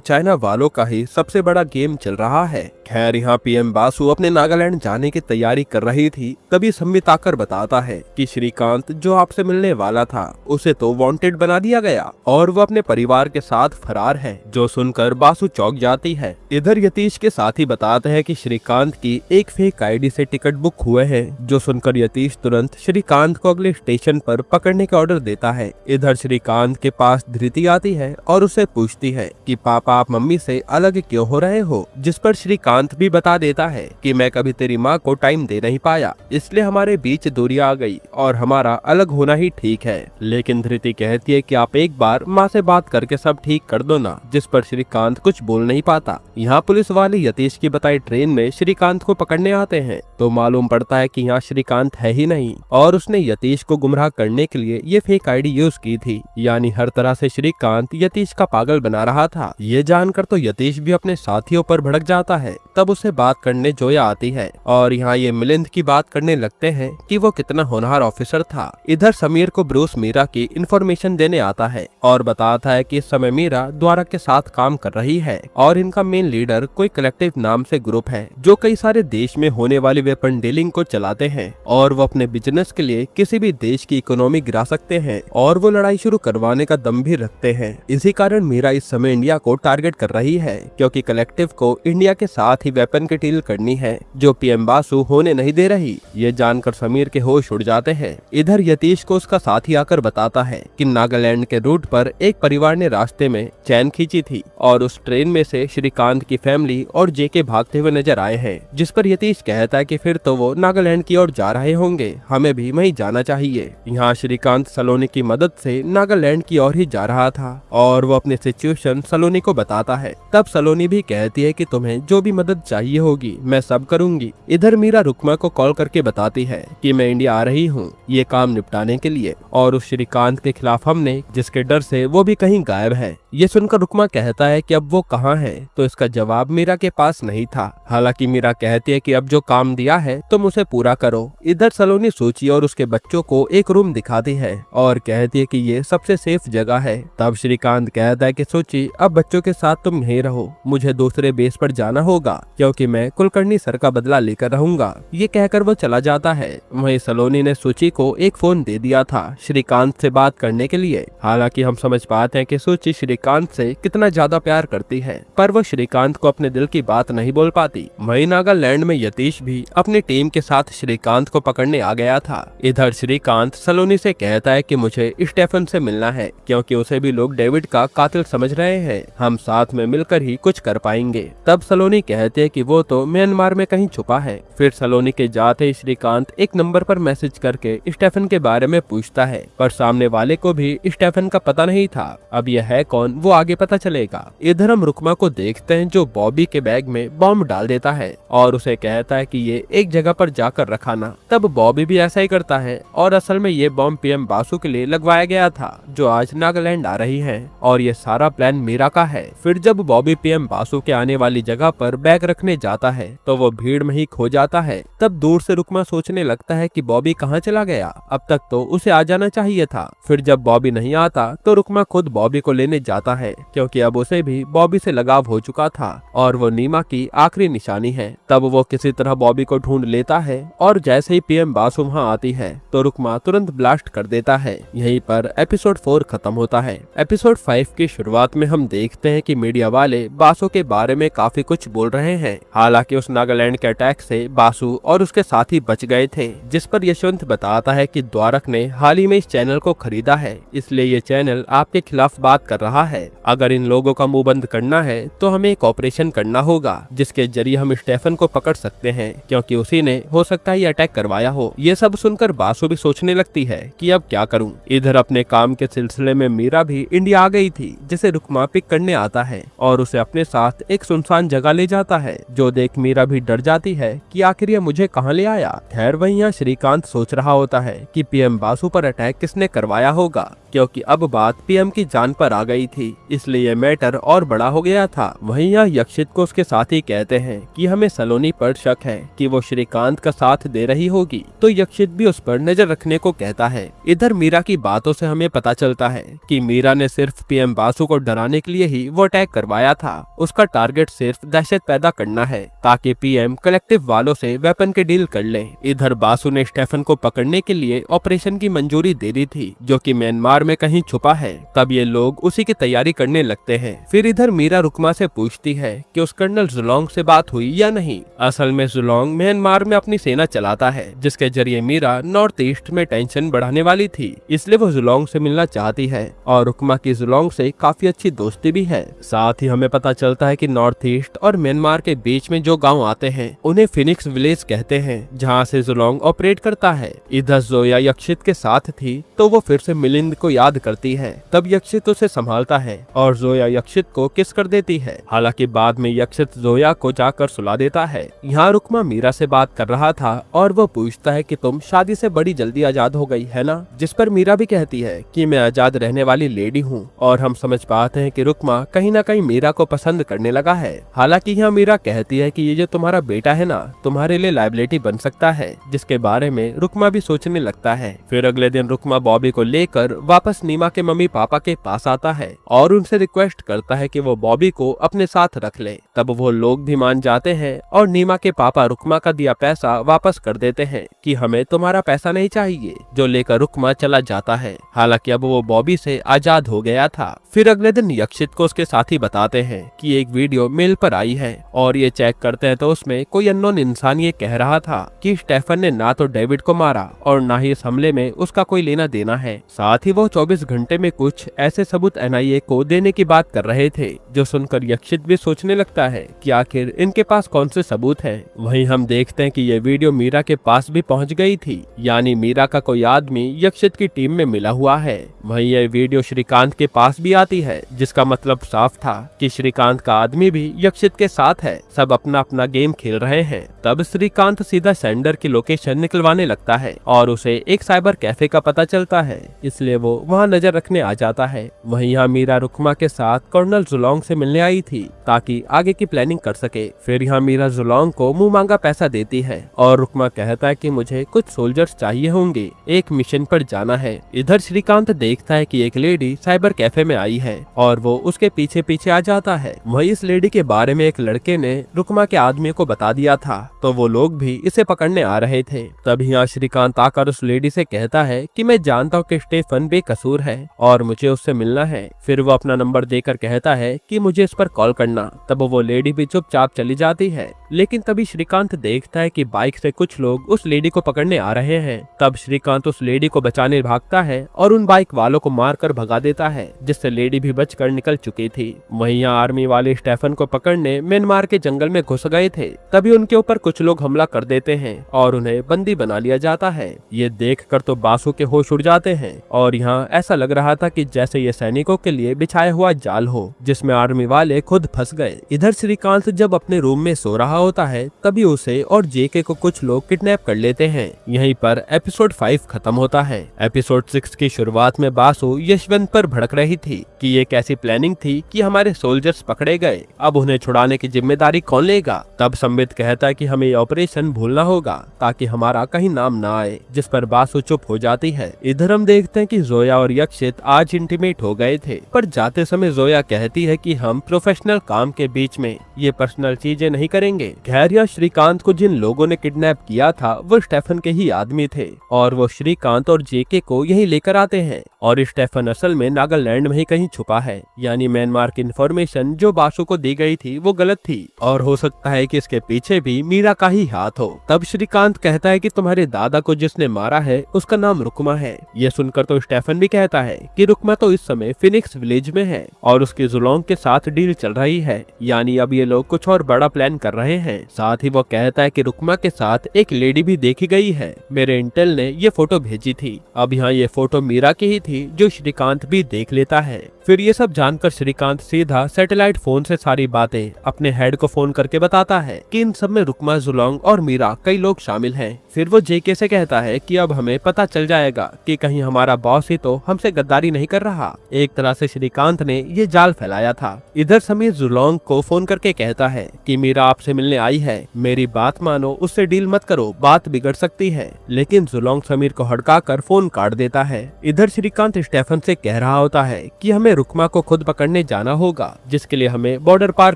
चाइना वालों का ही सबसे बड़ा गेम चल रहा है। खैर यहाँ PM बासु अपने नागालैंड जाने की तैयारी कर रही थी, तभी संबित आकर बताता है कि श्रीकांत जो आपसे मिलने वाला था उसे तो वांटेड बना दिया गया और वो अपने परिवार के साथ फरार है। जो सुनकर बासु चौंक जाती है। इधर यतीश के साथ ही बताते हैं कि श्रीकांत की एक फेक ID से टिकट बुक हुए हैं। जो सुनकर यतीश तुरंत श्रीकांत को अगले स्टेशन पर पकड़ने का ऑर्डर देता है। इधर श्रीकांत के पास धृति आती है और उसे पूछती है कि पापा आप मम्मी से अलग क्यों हो रहे हो, जिस पर श्रीकांत भी बता देता है कि मैं कभी तेरी माँ को टाइम दे नहीं पाया, इसलिए हमारे बीच दूरी आ गई और हमारा अलग होना ही ठीक है। लेकिन धृति कहती है कि आप एक बार माँ से बात करके सब ठीक कर दो ना, जिस पर श्रीकांत कुछ बोल नहीं पाता। यहाँ पुलिस वाले यतीश की बताई ट्रेन में श्रीकांत को पकड़ने आते हैं तो मालूम पड़ता है कि यहाँ श्रीकांत है ही नहीं और उसने यतीश को गुमराह करने के लिए ये फेक ID यूज की थी। यानी हर तरह से श्रीकांत यतीश का पागल बना रहा था। ये जानकर तो यतीश भी अपने साथियों पर भड़क जाता है। तब उसे बात करने जोया आती है और यहाँ ये मिलिंद की बात करने लगते हैं कि वो कितना होनहार ऑफिसर था। इधर समीर को ब्रूस मीरा की इंफॉर्मेशन देने आता है और बताता है कि इस समय मीरा द्वारा के साथ काम कर रही है और इनका मेन लीडर कोई कलेक्टिव नाम से ग्रुप है जो कई सारे देश में होने वाली वेपन डीलिंग को चलाते हैं और वो अपने बिजनेस के लिए किसी भी देश की इकोनॉमी गिरा सकते हैं और वो लड़ाई शुरू करवाने का दम भी रखते हैं। इसी कारण मीरा इस समय इंडिया को टारगेट कर रही है क्योंकि कलेक्टिव को इंडिया के साथ ही वेपन की डील करनी है जो PM बासु होने नहीं दे रही। ये जानकर समीर के होश उड़ जाते हैं। इधर यतीश को उसका साथी आकर बताता है कि नागालैंड के रूट पर एक परिवार ने रास्ते में चैन खींची थी और उस ट्रेन में से श्रीकांत की फैमिली और JK भागते हुए नजर आए हैं, जिस पर यतीश कहता है कि फिर तो वो नागालैंड की ओर जा रहे होंगे, हमें भी वहीं जाना चाहिए। यहाँ श्रीकांत सलोनी की मदद से नागालैंड की ओर ही जा रहा था और वो अपनी सिचुएशन सलोनी को बताता है। तब सलोनी भी कहती है कि तुम्हें जो भी मदद चाहिए होगी मैं सब करूंगी। इधर मीरा रुकमा को कॉल करके बताती है कि मैं इंडिया आ रही हूँ ये काम निपटाने के लिए और उस श्रीकांत के खिलाफ हमने जिसके डर से वो भी कहीं गायब है। ये सुनकर रुकमा कहता है कि अब वो कहाँ है, तो इसका जवाब मीरा के पास नहीं था। हालांकि मीरा कहती है कि अब जो काम दिया है तुम उसे पूरा करो। इधर सलोनी सूची और उसके बच्चों को एक रूम दिखाती है और कहती है कि ये सबसे सेफ जगह है। तब श्रीकांत कहता है कि सूची अब बच्चों के साथ तुम यहीं रहो, मुझे दूसरे बेस पर जाना होगा क्योंकि मैं कुलकर्णी सर का बदला लेकर रहूंगा। ये कहकर वो चला जाता है। वहीं सलोनी ने सूची को एक फोन दे दिया था श्रीकांत से बात करने के लिए। हालांकि हम समझ पाते हैं कि सूची श्रीकांत से कितना ज्यादा प्यार करती है, पर वो श्रीकांत को अपने दिल की बात नहीं बोल पाती। वहीं नागालैंड में यतीश भी अपनी टीम के साथ श्रीकांत को पकड़ने आ गया था। इधर श्रीकांत सलोनी से कहता है कि मुझे स्टेफन से मिलना है क्योंकि उसे भी लोग डेविड का कातिल समझ रहे हैं, हम साथ में मिलकर ही कुछ कर पाएंगे। तब सलोनी कहते हैं कि वो तो म्यांमार में कहीं छुपा है। फिर सलोनी के जाते ही श्रीकांत एक नंबर पर मैसेज करके स्टेफन के बारे में पूछता है, पर सामने वाले को भी स्टेफन का पता नहीं था। अब यह है कौन वो आगे पता चलेगा। इधर हम रुकमा को देखते हैं जो बॉबी के बैग में बॉम्ब डाल देता है और उसे कहता है कि ये एक जगह पर जाकर रखाना। तब बॉबी भी ऐसा ही करता है और असल में ये बॉम्ब PM बासु के लिए लगवाया गया था जो आज नागालैंड आ रही है और ये सारा प्लान मीरा का है। फिर जब बॉबी PM बासु के आने वाली जगह पर बैग रखने जाता है तो वो भीड़ में ही खो जाता है। तब दूर से रुकमा सोचने लगता है कि बॉबी कहाँ चला गया, अब तक तो उसे आ जाना चाहिए था। फिर जब बॉबी नहीं आता तो रुकमा खुद बॉबी को लेने जाता है क्योंकि अब उसे भी बॉबी से लगाव हो चुका था और वो नीमा की आखिरी निशानी है। तब वो किसी तरह बॉबी को ढूंढ लेता है और जैसे ही PM बासु वहाँ आती है तो रुकमा तुरंत ब्लास्ट कर देता है। यहीं पर एपिसोड 4 खत्म होता है। एपिसोड 5 की शुरुआत में हम देखते हैं कि मीडिया वाले बासु के बारे में काफी कुछ बोल रहे हैं। हालांकि उस नागालैंड के अटैक से बासु और उसके साथी बच गए थे, जिस पर यशवंत बताता है कि द्वारक ने हाल ही में इस चैनल को खरीदा है, इसलिए ये चैनल आपके खिलाफ बात कर रहा है। अगर इन लोगों का मुंह बंद करना है तो हमें एक ऑपरेशन करना होगा जिसके जरिए हम स्टेफन को पकड़ सकते हैं क्योंकि उसी ने हो सकता है ये अटैक करवाया हो। ये सब सुनकर बासु भी सोचने लगती है कि अब क्या करूं। इधर अपने काम के सिलसिले में मीरा भी इंडिया आ गई थी, जिसे रुकमा पिक करने आता है और उसे अपने साथ एक सुनसान जगह ले जाता है, जो देख मीरा भी डर जाती है कि आखिर ये मुझे कहाँ ले आया। खैर वहीं यहाँ श्रीकांत सोच रहा होता है है कि पीएम बासु पर अटैक किसने करवाया होगा, क्योंकि अब बात पीएम की जान पर आ गई थी, इसलिए ये मैटर और बड़ा हो गया था। वहीं यहाँ यक्षित को उसके साथी कहते हैं कि हमें सलोनी पर शक है कि वो श्रीकांत का साथ दे रही होगी, तो यक्षित भी उस पर नजर रखने को कहता है। इधर मीरा की बातों से हमें पता चलता है कि मीरा ने सिर्फ पीएम बासु को डराने के लिए ही वो अटैक करवाया था। उसका टारगेट सिर्फ दहशत पैदा करना है ताकि पीएम कलेक्टिव वालों से वेपन के डील कर ले। इधर बासु ने स्टेफन को पकड़ने के लिए ऑपरेशन की मंजूरी दे दी थी, जो कि म्यांमार में कहीं छुपा है। तब ये लोग उसी की तैयारी करने लगते हैं। फिर इधर मीरा रुकमा से पूछती है कि उस कर्नल जुलोंग से बात हुई या नहीं। असल में जुलोंग म्यांमार में अपनी सेना चलाता है, जिसके जरिए मीरा नॉर्थ ईस्ट में टेंशन बढ़ाने वाली थी, इसलिए वो जुलोंग से मिलना चाहती है और रुकमा की जुलोंग से काफी अच्छी दोस्ती भी है। साथ ही हमें पता चलता है कि नॉर्थ ईस्ट और म्यांमार के बीच में जो गाँव आते हैं उन्हें फिनिक्स विलेज कहते हैं, जहाँ से जुलोंग ऑपरेट करता है। इधर जोया यक्षित के साथ थी तो वो फिर से मिलिंद को याद करती है। तब यक्षित उसे संभालता है और जोया यक्षित को किस कर देती है। हालांकि बाद में यक्षित जोया को जाकर सुला देता है। यहाँ रुकमा मीरा से बात कर रहा था और वो पूछता है कि तुम शादी से बड़ी जल्दी आजाद हो गई है ना, जिस पर मीरा भी कहती है कि मैं आजाद रहने वाली लेडी हूँ। और हम समझ पाते हैं कि रुकमा कहीं ना कहीं मीरा को पसंद करने लगा है। हालांकि यहाँ मीरा कहती है कि ये जो तुम्हारा बेटा है ना, तुम्हारे लिए लायबिलिटी बन सकता है, जिसके बारे में रुकमा भी सोचने लगता है। फिर अगले दिन रुकमा बॉबी को लेकर वापस नीमा के मम्मी पापा के पास आता है और उनसे रिक्वेस्ट करता है कि वो बॉबी को अपने साथ रख ले। तब वो लोग भी मान जाते हैं और नीमा के पापा रुकमा का दिया पैसा वापस कर देते हैं कि हमें तुम्हारा पैसा नहीं चाहिए, जो लेकर रुकमा चला जाता है। हालांकि अब वो बॉबी से आजाद हो गया था। फिर अगले दिन यक्षित को उसके साथी बताते हैं कि एक वीडियो मेल पर आई है और ये चेक करते हैं तो उसमें कोई अननोन इंसान ये कह रहा था कि स्टेफन ने ना तो डेविड को मारा और ना ही इस हमले में उसका कोई लेना देना है। साथ ही वो 24 घंटे में कुछ ऐसे सबूत एनआईए को देने की बात कर रहे थे, जो सुनकर यक्षित भी सोचने लगता है कि आखिर इनके पास कौन से सबूत हैं। वहीं हम देखते हैं कि ये वीडियो मीरा के पास भी पहुंच गई थी, यानी मीरा का कोई आदमी यक्षित की टीम में मिला हुआ है। वहीं यह वीडियो श्रीकांत के पास भी आती है, जिसका मतलब साफ था कि श्रीकांत का आदमी भी यक्षित के साथ है। सब अपना अपना गेम खेल रहे हैं। तब श्रीकांत सीधा सेंडर की लोकेशन निकलवाने लगता है और उसे एक साइबर कैफे का पता चलता है, इसलिए वो वहाँ नजर रखने आ जाता है। वहीं यहाँ मीरा रुकमा के साथ कर्नल जुलोंग से मिलने आई थी ताकि आगे की प्लानिंग कर सके। फिर यहाँ मीरा जुलोंग को मुंह मांगा पैसा देती है और रुकमा कहता है कि मुझे कुछ सोल्जर्स चाहिए होंगे, एक मिशन पर जाना है। इधर श्रीकांत देखता है कि एक लेडी साइबर कैफे में आई है और वो उसके पीछे पीछे आ जाता है। वही इस लेडी के बारे में एक लड़के ने रुकमा के आदमी को बता दिया था, तो वो लोग भी इसे पकड़ने आ रहे थे। तब यहाँ श्रीकांत आकर उस लेडी से कहता है कि मैं जानता हूँ कि स्टेफन बेकसूर है और मुझे उससे मिलना है। फिर वो अपना नंबर देकर कहता है कि मुझे इस पर कॉल करना। तब वो लेडी भी चुपचाप चली जाती है, लेकिन तभी श्रीकांत देखता है कि बाइक से कुछ लोग उस लेडी को पकड़ने आ रहे हैं। तब श्रीकांत उस लेडी को बचाने भागता है और उन बाइक वालों को मारकर भगा देता है, जिससे लेडी भी बचकर निकल चुकी थी। वहीं यहाँ आर्मी वाले स्टेफन को पकड़ने म्यांमार के जंगल में घुस गए थे। तभी उनके ऊपर कुछ लोग हमला कर देते हैं और उन्हें बंदी बना लिया जाता है। ये देखकर तो बासु के होश उड़ जाते हैं और यहाँ ऐसा लग रहा था कि जैसे ये सैनिकों के लिए बिछाया हुआ जाल हो, जिसमें आर्मी वाले खुद फंस गए। इधर श्रीकांत जब अपने रूम में सो रहा होता है, तभी उसे और जेके को कुछ लोग किडनैप कर लेते हैं। यहीं पर एपिसोड 5 खत्म होता है। एपिसोड 6 की शुरुआत में बासु यशवंत पर भड़क रही थी कि ये कैसी प्लानिंग थी कि हमारे सोल्जर्स पकड़े गए, अब उन्हें छुड़ाने की जिम्मेदारी कौन लेगा। तब संबित कहता है कि हमें ये ऑपरेशन भूलना होगा ताकि हमारा कहीं नाम ना आए, जिस पर बासु चुप हो जाती है। इधर हम देखते हैं कि जोया और यक्षित आज इंटीमेट हो गए थे, पर जाते समय जोया कहती है कि हम प्रोफेशनल काम के बीच में ये पर्सनल चीजें नहीं करेंगे। खैर यहाँ श्रीकांत को जिन लोगों ने किडनैप किया था वो स्टेफन के ही आदमी थे और वो श्रीकांत और जेके को यही लेकर आते हैं। और स्टेफन असल में नागालैंड में ही कहीं छुपा है, यानी म्यांमार की इन्फॉर्मेशन जो बासु को दी गई थी वो गलत थी और हो सकता है कि इसके पीछे भी मीरा का ही हाथ हो। तब श्रीकांत कहता है कि तुम्हारे दादा को जिसने मारा है उसका नाम रुकमा है। ये सुनकर तो स्टेफन भी कहता है कि रुकमा तो इस समय फिनिक्स विलेज में है और उसकी जुलोंग के साथ डील चल रही है, यानी अब ये लोग कुछ और बड़ा प्लान कर रहे हैं। साथ ही वो कहता है कि रुकमा के साथ एक लेडी भी देखी गई है, मेरे इंटेल ने ये फोटो भेजी थी। अब यहाँ ये फोटो मीरा की ही थी थी जो श्रीकांत भी देख लेता है। फिर ये सब जानकर श्रीकांत सीधा सैटेलाइट फोन से सारी बातें अपने हेड को फोन करके बताता है कि इन सब में रुकमा, जुलोंग और मीरा कई लोग शामिल हैं। फिर वो जेके से कहता है कि अब हमें पता चल जाएगा कि कहीं हमारा बॉस ही तो हमसे गद्दारी नहीं कर रहा। एक तरह से श्रीकांत ने ये जाल फैलाया था। इधर समीर जुलोंग को फोन करके कहता है कि मीरा आपसे मिलने आई है, मेरी बात मानो, उससे डील मत करो, बात बिगड़ सकती है। लेकिन जुलोंग समीर को हड़काकर फोन काट देता है। इधर श्रीकांत स्टेफन से कह रहा होता है कि हमें रुकमा को खुद पकड़ने जाना होगा, जिसके लिए हमें बॉर्डर पार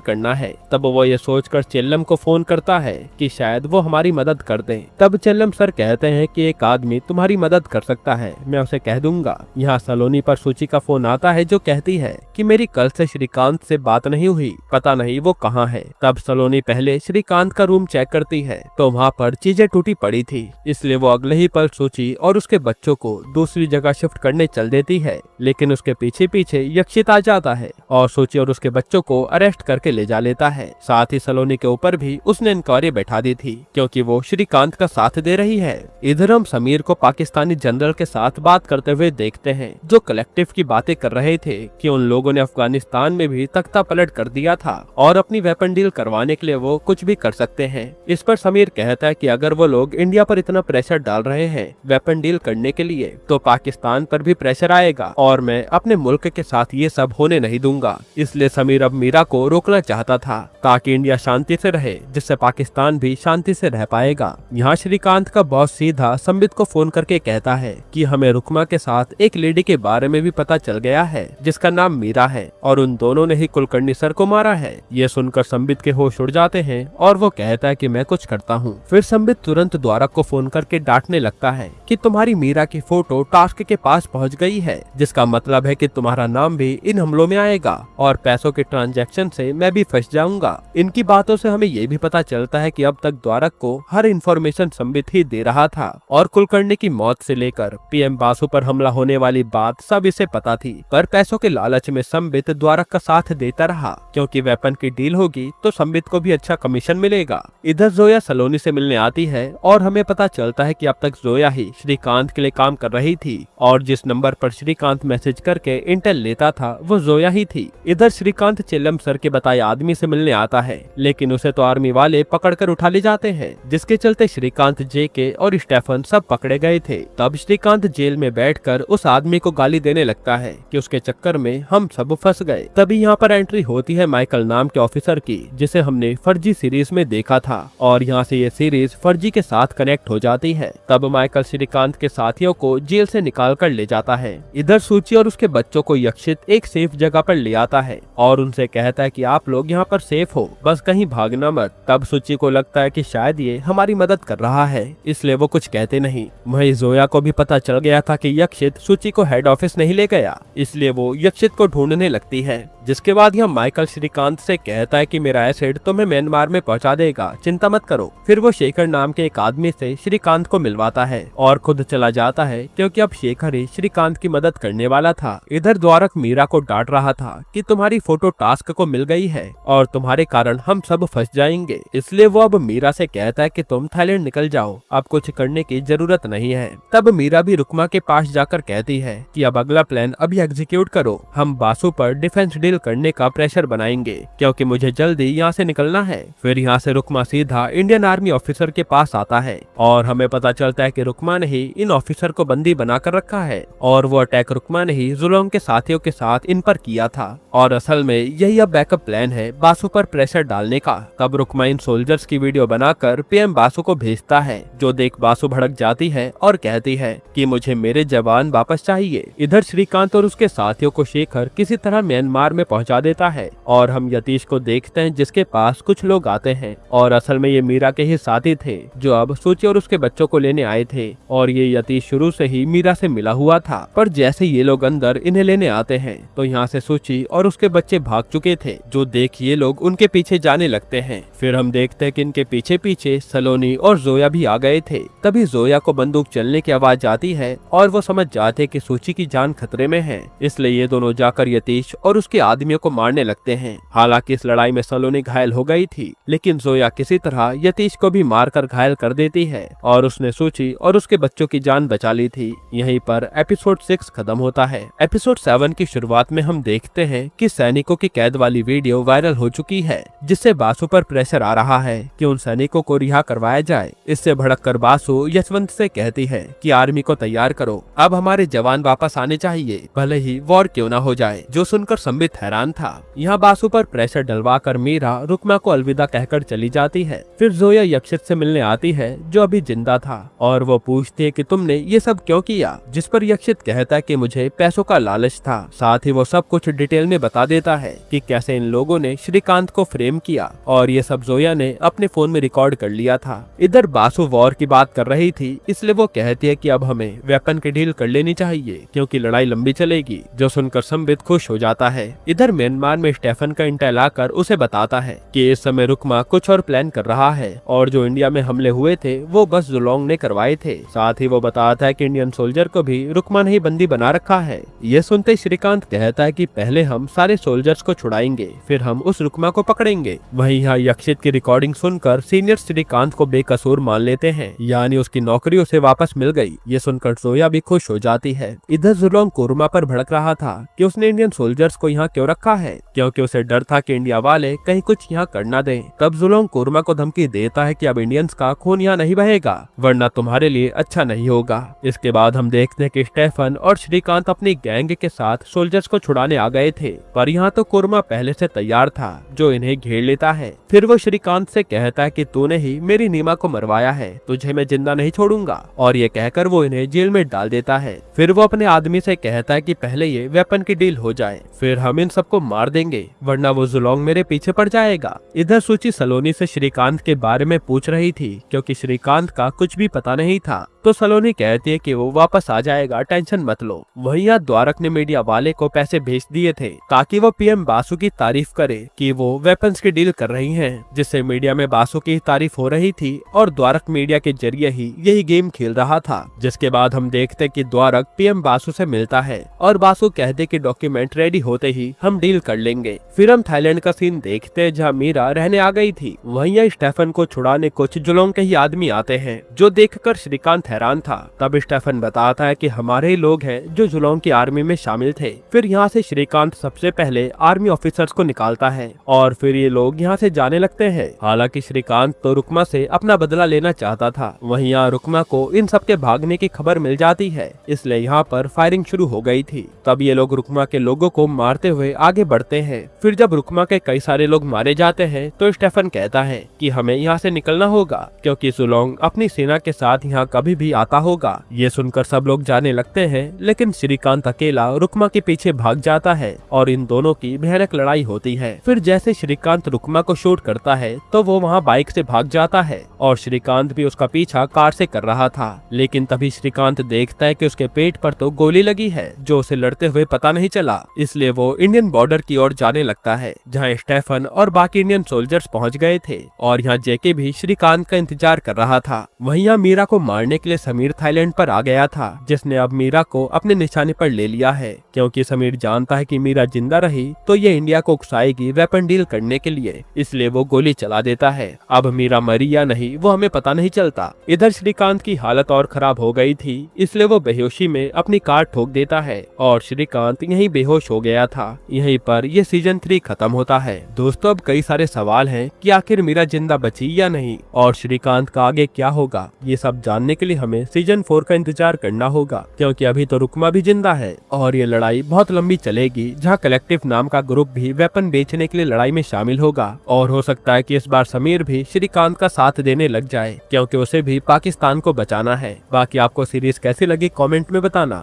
करना है। तब वो ये सोचकर चेल्लम को फोन करता है कि शायद वो हमारी मदद कर दें। तब चेल्लम सर कहते हैं कि एक आदमी तुम्हारी मदद कर सकता है, मैं उसे कह दूंगा। यहाँ सलोनी पर सूची का फोन आता है जो कहती है कि मेरी कल से श्रीकांत से बात नहीं हुई, पता नहीं वो कहाँ है। तब सलोनी पहले श्रीकांत का रूम चेक करती है तो वहाँ पर चीजें टूटी पड़ी थी, इसलिए वो अगले ही पल सूची और उसके बच्चों को दूसरी जगह शिफ्ट करने चल देती है। लेकिन उसके पीछे पीछे यक्षित आ जाता है और सूची और उसके बच्चों को अरेस्ट करके ले जा लेता है। साथ ही सलोनी के ऊपर भी उसने इंक्वायरी बैठा दी थी क्योंकि वो श्रीकांत का साथ दे रही है। इधर हम समीर को पाकिस्तानी जनरल के साथ बात करते हुए देखते हैं जो कलेक्टिव की बातें कर रहे थे कि उन लोगों ने अफगानिस्तान में भी तख्ता पलट कर दिया था और अपनी वेपन डील करवाने के लिए वो कुछ भी कर सकते हैं। इस पर समीर कहता है कि अगर वो लोग इंडिया पर इतना प्रेशर डाल रहे हैं वेपन डील करने के लिए तो पाकिस्तान पर भी प्रेशर आएगा और मैं अपने मुल्क के साथ ये सब होने नहीं दूंगा। इसलिए समीर अब मीरा को रोकना चाहता था ताकि इंडिया शांति से रहे, जिससे पाकिस्तान भी शांति से रह पाएगा। यहाँ श्रीकांत का बॉस सीधा संबित को फोन करके कहता है कि हमें रुकमा के साथ एक लेडी के बारे में भी पता चल गया है जिसका नाम मीरा है और उन दोनों ने ही कुलकर्णी सर को मारा है। ये सुनकर संबित के होश उड़ जाते हैं और वो कहता है कि मैं कुछ करता हूँ। फिर संबित तुरंत द्वारक को फोन करके डांटने लगता है कि तुम्हारी मीरा की फोटो टास्क के पास पहुँच गई है, जिसका मतलब है कि तुम्हारा नाम भी इन हमलों में आएगा और पैसों के ट्रांजैक्शन से मैं भी फंस जाऊंगा। इनकी बातों से हमें ये भी पता चलता है कि अब तक द्वारक को हर इन्फॉर्मेशन संबित ही दे रहा था और कुलकर्णी की मौत से लेकर पीएम बासु पर हमला होने वाली बात सब इसे पता थी। पर पैसों के लालच में संबित द्वारक का साथ देता रहा क्योंकि वेपन की डील होगी तो संबित को भी अच्छा कमीशन मिलेगा। इधर जोया सलोनी से मिलने आती है और हमें पता चलता है कि अब तक जोया ही श्रीकांत के लिए काम कर रही थी और जिस नंबर पर श्रीकांत मैसेज करके इंटेल लेता था वो जोया ही थी। इधर श्रीकांत चेल्लम सर के बताए आदमी से मिलने आता है लेकिन उसे तो आर्मी वाले पकड़कर उठा ले जाते हैं, जिसके चलते श्रीकांत, जेके और स्टेफन सब पकड़े गए थे। तब श्रीकांत जेल में बैठकर उस आदमी को गाली देने लगता है कि उसके चक्कर में हम सब फंस गए। तभी यहाँ पर एंट्री होती है माइकल नाम के ऑफिसर की, जिसे हमने फर्जी सीरीज में देखा था और यहाँ से ये सीरीज फर्जी के साथ कनेक्ट हो जाती है। तब माइकल श्रीकांत के साथियों को जेल से निकाल कर ले जाता है। इधर सूची और उसके बच्चों को यक्षित एक सेफ जगह पर ले आता है और उनसे कहता है कि आप लोग यहाँ पर सेफ हो, बस कहीं भागना मत। तब सूची को लगता है कि शायद ये हमारी मदद कर रहा है, इसलिए वो कुछ कहते नहीं। वहीं जोया को भी पता चल गया था कि यक्षित सूची को हेड ऑफिस नहीं ले गया, इसलिए वो यक्षित को ढूंढने लगती है। जिसके बाद यह माइकल श्रीकांत से कहता है कि मेरा एसिड तुम्हें म्यांमार में पहुंचा देगा, चिंता मत करो। फिर वो शेखर नाम के एक आदमी से श्रीकांत को मिलवाता है और खुद चला जाता है क्योंकि अब शेखर ही श्रीकांत की मदद करने वाला था। इधर द्वारक मीरा को डांट रहा था कि तुम्हारी फोटो टास्क को मिल गई है और तुम्हारे कारण हम सब फंस जाएंगे, इसलिए वो अब मीरा से कहता है कि तुम थाईलैंड निकल जाओ, अब कुछ करने की जरूरत नहीं है। तब मीरा भी रुकमा के पास जाकर कहती है कि अब अगला प्लान अभी एग्जीक्यूट करो, हम बासु पर डिफेंस डील करने का प्रेशर बनाएंगे क्योंकि मुझे जल्दी यहाँ से निकलना है। फिर यहाँ से रुकमा सीधा इंडियन आर्मी ऑफिसर के पास आता है और हमें पता चलता है कि रुकमा ने ही इन ऑफिसर को बंदी बनाकर रखा है और वो अटैक रुकमा ने ही जुलोंग के साथियों के साथ इन पर किया था और असल में यही अब बैकअप प्लान है बासु पर प्रेशर डालने का। तब रुकमा इन सोल्जर्स की वीडियो बनाकर पीएम बासु को भेजता है, जो देख बासु भड़क जाती है और कहती है कि मुझे मेरे जवान वापस चाहिए। इधर श्रीकांत और उसके साथियों को शेखर किसी तरह म्यांमार में पहुंचा देता है और हम यतीश को देखते हैं जिसके पास कुछ लोग आते हैं और असल में ये मीरा के ही साथी थे जो अब सूची और उसके बच्चों को लेने आए थे और ये यतीश शुरू से ही मीरा से मिला हुआ था। पर जैसे ये लोग अंदर इन्हें लेने आते हैं तो यहाँ से सूची और उसके बच्चे भाग चुके थे, जो देख ये लोग उनके पीछे जाने लगते हैं। फिर हम देखते हैं कि इनके पीछे पीछे सलोनी और जोया भी आ गए थे। तभी जोया को बंदूक चलने की आवाज आती है और वो समझ जाते कि सूची की जान खतरे में है, इसलिए ये दोनों जाकर यतीश और उसके आदमियों को मारने लगते हैं। हालांकि इस लड़ाई में सलोनी घायल हो गई थी, लेकिन जोया किसी तरह यतीश को भी मारकर घायल कर देती है और उसने सूची और उसके बच्चों की जान बचा ली थी। यहीं पर एपिसोड एपिसोड 6 खत्म होता है। एपिसोड 7 की शुरुआत में हम देखते हैं कि सैनिकों की कैद वाली वीडियो वायरल हो चुकी है, जिससे बासु पर प्रेशर आ रहा है कि उन सैनिकों को रिहा करवाया जाए। इससे भड़ककर बासु यशवंत से कहती है कि आर्मी को तैयार करो, अब हमारे जवान वापस आने चाहिए, भले ही वॉर क्यों न हो जाए। जो सुनकर संबित हैरान था। यहाँ बासु पर प्रेशर डलवाकर मीरा रुकमा को अलविदा कहकर चली जाती है। फिर जोया यक्षित से मिलने आती है, जो अभी जिंदा था, और वो पूछती है कि तुमने ये सब क्यों किया, जिस पर यक्षित कहता है कि मुझे पैसों का लालच था। साथ ही वो सब कुछ डिटेल में बता देता है कि कैसे इन लोगों ने श्रीकांत को फ्रेम किया, और ये सब जोया ने अपने फोन में रिकॉर्ड कर लिया था। इधर बासु वॉर की बात कर रही थी, इसलिए वो कहती है कि अब हमें वेपन की डील कर लेनी चाहिए, क्योंकि लड़ाई लंबी चलेगी। जो सुनकर संबित खुश हो जाता है। इधर म्यांमार में स्टेफन का इंटेल आकर उसे बताता है कि इस समय रुकमा कुछ और प्लान कर रहा है, और जो इंडिया में हमले हुए थे वो बस जुलोंग ने करवाए थे। साथ ही वो बताता है कि इंडियन सोल्जर को भी रुकमा ने ही बंदी बना रखा है। ये सुनते श्रीकांत कहता है कि पहले हम सारे सोल्जर्स को छुड़ाएंगे, फिर हम उस रुकमा को पकड़ेंगे। वहीं यहाँ यक्षित की रिकॉर्डिंग सुनकर सीनियर श्रीकांत को बेकसूर मान लेते हैं, यानी उसकी नौकरी उसे वापस मिल गई। ये सुनकर जोया भी खुश हो जाती है। इधर जुलोंग कोरमा पर भड़क रहा था कि उसने इंडियन सोल्जर्स को यहाँ क्यों रखा है, क्योंकि उसे डर था कि इंडिया वाले कहीं कुछ यहाँ कर न दें। तब जुलोंग कोरमा को धमकी देता है कि अब इंडियंस का खून यहाँ नहीं बहेगा, वरना तुम्हारे लिए अच्छा नहीं होगा। इसके बाद हम देखते हैं कि स्टेफन और श्रीकांत अपनी गैंग के साथ सोल्जर्स को छुड़ाने आ गए थे, पर यहाँ तो कोरमा पहले से तैयार था, जो इन्हें घेर लेता है। फिर वो श्रीकांत से कहता है कि तूने ही मेरी नीमा को मरवाया है, तुझे मैं जिंदा नहीं छोड़ूंगा, और ये कहकर वो इन्हें जेल में डाल देता है। फिर वो अपने आदमी से कहता है कि पहले ये वेपन की डील हो जाए, फिर हम इन सबको मार देंगे, वरना वो जुलोंग मेरे पीछे पड़ जाएगा। इधर सूची सलोनी से श्रीकांत के बारे में पूछ रही थी, क्योंकि श्रीकांत का कुछ भी पता नहीं था। तो सलोनी कहती है कि वो वापस आ जाएगा, टेंशन मत लो। वहीं द्वारक ने मीडिया वाले को पैसे भेज दिए थे ताकि वो पीएम बासु की तारीफ करे कि वो वेपन्स की डील कर रही हैं, जिससे मीडिया में बासु की तारीफ हो रही थी, और द्वारक मीडिया के जरिए ही यही गेम खेल रहा था। जिसके बाद हम देखते कि द्वारक पीएम बासु से मिलता है, और बासु कहते कि डॉक्यूमेंट रेडी होते ही हम डील कर लेंगे। फिर हम थाईलैंड का सीन देखते हैं, जहाँ मीरा रहने आ गई थी। वहीं स्टेफन को छुड़ाने कुछ जुलोंग के ही आदमी आते हैं, जो देखकर श्रीकांत हैरान था। तब स्टेफन बताता है कि हमारे ही लोग हैं जो जुलोंग की आर्मी में शामिल थे। फिर यहाँ से श्रीकांत सबसे पहले आर्मी ऑफिसर्स को निकालता है, और फिर ये लोग यहाँ से जाने लगते हैं। हालांकि श्रीकांत तो रुकमा से अपना बदला लेना चाहता था। वहीं यहाँ रुकमा को इन सबके भागने की खबर मिल जाती है, इसलिए यहाँ पर फायरिंग शुरू हो गई थी। तब ये लोग रुकमा के लोगों को मारते हुए आगे बढ़ते हैं। फिर जब रुकमा के कई सारे लोग मारे जाते हैं, तो स्टेफन कहता है कि हमें यहाँ से निकलना होगा, क्योंकि जुलोंग अपनी सेना के साथ यहाँ कभी भी आता होगा। ये सुनकर सब लोग जाने लगते हैं, लेकिन श्रीकांत अकेला रुकमा के पीछे भाग जाता है, और इन दोनों की भयानक लड़ाई होती है। फिर जैसे श्रीकांत रुकमा को शूट करता है, तो वो वहाँ बाइक से भाग जाता है, और श्रीकांत भी उसका पीछा कार से कर रहा था। लेकिन तभी श्रीकांत देखता है कि उसके पेट पर तो गोली लगी है, जो उसे लड़ते हुए पता नहीं चला। इसलिए वो इंडियन बॉर्डर की ओर जाने लगता है, जहाँ स्टेफन और बाकी इंडियन सोल्जर्स पहुँच गए थे, और यहाँ जेके भी श्रीकांत का इंतजार कर रहा था। वहीं यहाँ मीरा को मारने के लिए समीर थाईलैंड पर आ गया था, जिसने अब मीरा को अपने निशाने पर ले लिया है, क्योंकि समीर जानता है कि मीरा जिंदा रही तो ये इंडिया को उकसाएगी वेपन डील करने के लिए, इसलिए वो गोली चला देता है। अब मीरा मरी या नहीं वो हमें पता नहीं चलता। इधर श्रीकांत की हालत और खराब हो गई थी, इसलिए वो बेहोशी में अपनी कार ठोक देता है, और श्रीकांत यहीं बेहोश हो गया था। यहीं पर ये सीजन 3 खत्म होता है। दोस्तों, अब कई सारे सवाल हैं कि आखिर मीरा जिंदा बची या नहीं, और श्रीकांत का आगे क्या होगा। ये सब जानने के लिए हमें सीजन 4 का इंतजार करना होगा, क्योंकि अभी तो रुकमा भी जिंदा है, और ये लड़ाई बहुत लंबी चलेगी, जहाँ कलेक्टिव नाम का ग्रुप भी वेपन बेचने के लिए लड़ाई में शामिल होगा। और हो सकता है कि इस बार समीर भी श्रीकांत का साथ देने लग जाए, क्योंकि उसे भी पाकिस्तान को बचाना है। बाकी आपको सीरीज कैसी लगी कमेंट में बताना।